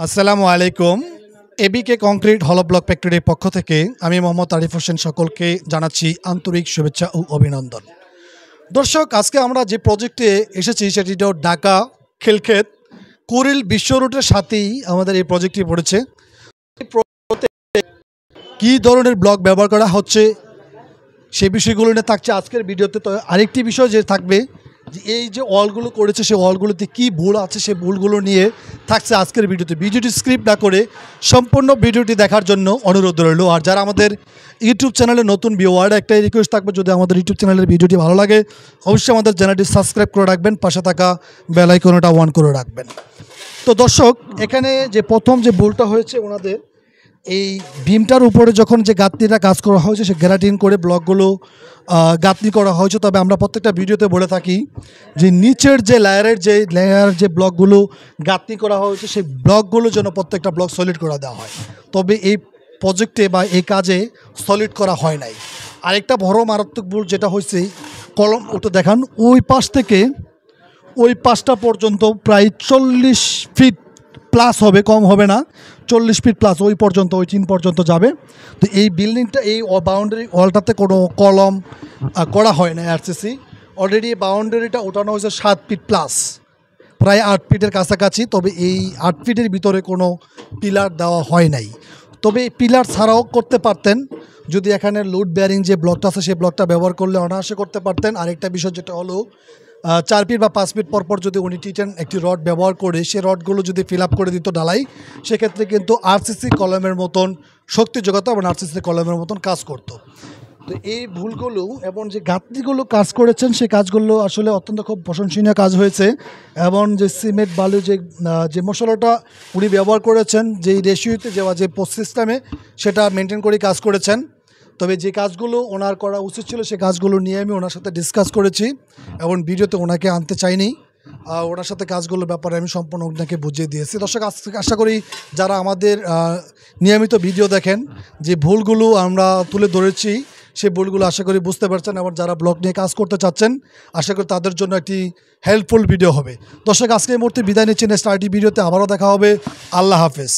আসসালামু আলাইকুম। এবিকে কংক্রিট হলো ব্লক ফ্যাক্টরির পক্ষ থেকে আমি মোহাম্মদ আরিফ হোসেন সকলকে জানাচ্ছি আন্তরিক শুভেচ্ছা ও অভিনন্দন। দর্শক, আজকে আমরা যে প্রজেক্টে এসেছি সেটি হলো ঢাকা খিলক্ষেত কুড়িল বিশ্ব রুটের সাথেই আমাদের এই প্রজেক্টটি পড়েছে। কী ধরনের ব্লক ব্যবহার করা হচ্ছে সেই বিষয়গুলো নিয়ে থাকছে আজকের ভিডিওতে। তো আরেকটি বিষয় যে থাকবে যে এই যে ওয়ালগুলো করেছে সেই ওয়ালগুলোতে কী ভুল আছে সেই ভুলগুলো নিয়ে থাকছে আজকের ভিডিওতে। ভিডিওটি স্ক্রিপ্ট না করে সম্পূর্ণ ভিডিওটি দেখার জন্য অনুরোধ রইল। আর যারা আমাদের ইউটিউব চ্যানেলে নতুন ভিউয়ার, একটাই রিকোয়েস্ট থাকবে, যদি আমাদের ইউটিউব চ্যানেলের ভিডিওটি ভালো লাগে অবশ্যই আমাদের চ্যানেলটি সাবস্ক্রাইব করে রাখবেন, পাশে থাকা বেল আইকনটা অন করে রাখবেন। তো দর্শক, এখানে যে প্রথম যে ভুলটা হয়েছে ওনাদের এই বিমটার উপরে যখন যে গাঁথনিটা কাজ করা হয়েছে সে গ্যারাটিন করে ব্লকগুলো গাঁথনি করা হয়েছে। তবে আমরা প্রত্যেকটা ভিডিওতে বলে থাকি যে নিচের যে লেয়ার যে ব্লকগুলো গাঁথনি করা হয়েছে সেই ব্লকগুলো যেন প্রত্যেকটা ব্লক সলিড করে দেওয়া হয়। তবে এই প্রজেক্টে বা এই কাজে সলিড করা হয় নাই। আরেকটা বড় মারাত্মক ভুল যেটা হয়েছে, কলম ওটা দেখান, ওই পাশ থেকে ওই পাশটা পর্যন্ত প্রায় 40 ফিট প্লাস হবে, কম হবে না, 40 ফিট প্লাস ওই পর্যন্ত, ওই চিন পর্যন্ত যাবে। তো এই বিল্ডিংটা এই বাউন্ডারি ওয়ালটাতে কোনো কলম করা হয় না আরসিসি। অলরেডি বাউন্ডারিটা ওঠানো হয়েছে 7 ফিট প্লাস, প্রায় 8 ফিটের কাছাকাছি। তবে এই 8 ফিটের ভিতরে কোনো পিলার দেওয়া হয় নাই। তবে পিলার ছাড়াও করতে পারতেন, যদি এখানে লোড বেয়ারিং যে ব্লকটা আছে সেই ব্লকটা ব্যবহার করলে অনায়াসে করতে পারতেন। আরেকটা বিষয় যেটা হলো 4 ফিট বা 5 ফিট পরপর যদি উনি টিটেন একটি রড ব্যবহার করে সেই রডগুলো যদি ফিল আপ করে দিত ডালাই, সেক্ষেত্রে কিন্তু আরসিসি কলমের মতন শক্তি যোগাতো এবং আরসিসি কলমের মতন কাজ করতো। তো এই ভুলগুলো এবং যে গাঁথনিগুলো কাজ করেছেন সেই কাজগুলো আসলে অত্যন্ত খুব প্রশংসনীয় কাজ হয়েছে। এবং যে সিমেন্ট বালু যে মশলাটা উনি ব্যবহার করেছেন, যেই রেশিওতে যে সিস্টেমে সেটা মেনটেন করে কাজ করেছেন। তবে যে কাজগুলো ওনার করা উচিত ছিল সেই কাজগুলো নিয়ে আমি ওনার সাথে ডিসকাস করেছি এবং ভিডিওতে ওনাকে আনতে চাইনি। ওনার সাথে কাজগুলোর ব্যাপারে আমি সম্পূর্ণ ওনাকে বুঝিয়ে দিয়েছি। দর্শক, আশা করি যারা আমাদের নিয়মিত ভিডিও দেখেন যে ভুলগুলো আমরা তুলে ধরেছি সেই ভুলগুলো আশা করি বুঝতে পারছেন, এবং যারা ব্লগ নিয়ে কাজ করতে চাচ্ছেন আশা করি তাদের জন্য একটি হেল্পফুল ভিডিও হবে। দর্শক, আজকে এই মুহূর্তে বিদায় নিচ্ছি। নেক্সট আরেকটি ভিডিওতে আবারও দেখা হবে। আল্লাহ হাফেজ।